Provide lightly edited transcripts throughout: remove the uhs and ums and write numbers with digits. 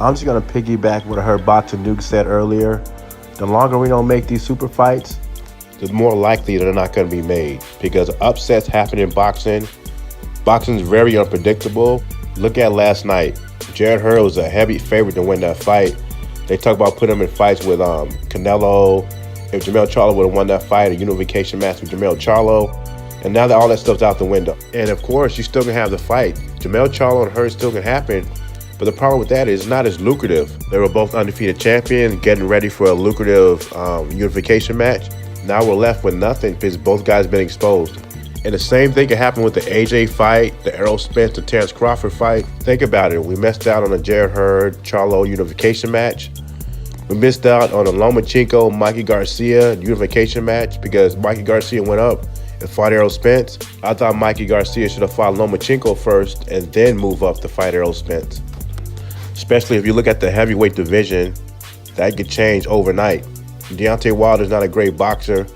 I'm just going to piggyback what I heard Boxing Nuke said earlier. The longer we don't make these super fights, the more likely they're not going to be made, because upsets happen in boxing. Boxing is very unpredictable. Look at last night. Jarrett Hurd was a heavy favorite to win that fight. They talk about putting him in fights with Canelo. If Jermell Charlo would have won that fight, a unification match with Jermell Charlo. And now that all that stuff's out the window. And of course, you still can have the fight. Jermell Charlo and Hurd still can happen. But the problem with that is it's not as lucrative. They were both undefeated champions, getting ready for a lucrative unification match. Now we're left with nothing because both guys been exposed. And the same thing can happen with the AJ fight, the Errol Spence, the Terrence Crawford fight. Think about it. We missed out on the Jarrett Hurd, Charlo unification match. We missed out on the Lomachenko, Mikey Garcia unification match because Mikey Garcia went up and fought Errol Spence. I thought Mikey Garcia should have fought Lomachenko first and then move up to fight Errol Spence. Especially if you look at the heavyweight division, that could change overnight. Deontay Wilder's not a great boxer,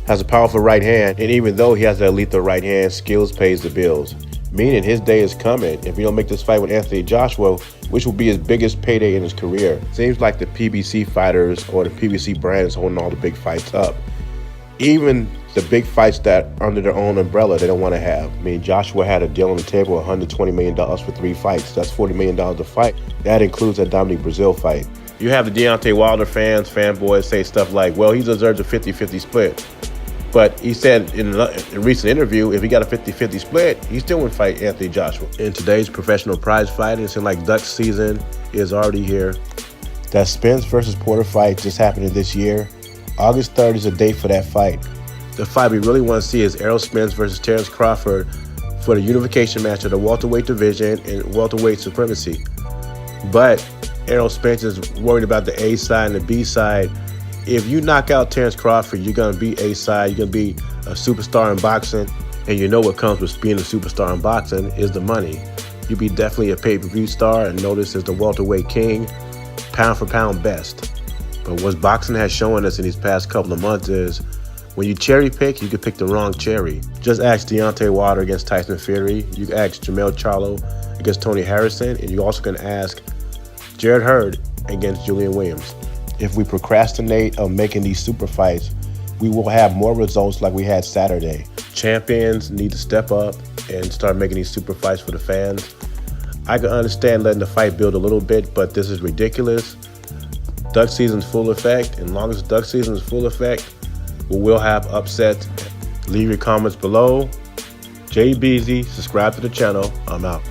has a powerful right hand, and even though he has that lethal right hand, skills pays the bills. Meaning his day is coming if he don't make this fight with Anthony Joshua, which will be his biggest payday in his career. Seems like the PBC fighters or the PBC brand is holding all the big fights up. Even the big fights that are under their own umbrella, they don't want to have. I mean, Joshua had a deal on the table, $120 million for 3 fights. That's $40 million a fight. That includes that Dominic Brazil fight. You have the Deontay Wilder fans, fanboys say stuff like, well, he deserves a 50-50 split. But he said in a recent interview, if he got a 50-50 split, he still would fight Anthony Joshua. In today's professional prize fighting, it seems like duck season is already here. That Spence versus Porter fight just happened this year. August 3rd is the date for that fight. The fight we really want to see is Errol Spence versus Terrence Crawford for the unification match of the welterweight division and welterweight supremacy. But Errol Spence is worried about the A side and the B side. If you knock out Terrence Crawford, you're going to be A side, you're going to be a superstar in boxing, and you know what comes with being a superstar in boxing is the money. You'll be definitely a pay-per-view star and noticed as the welterweight king, pound for pound best. But what boxing has shown us in these past couple of months is when you cherry pick, you can pick the wrong cherry. Just ask Deontay Wilder against Tyson Fury. You can ask Jermell Charlo against Tony Harrison, and you also can ask Jarrett Hurd against Julian Williams. If we procrastinate on making these super fights, we will have more results like we had Saturday. Champions need to step up and start making these super fights for the fans. I can understand letting the fight build a little bit, but this is ridiculous. Duck season's full effect, and as long as duck season is full effect, we will have upsets. Leave your comments below. Jay Beezy, subscribe to the channel. I'm out.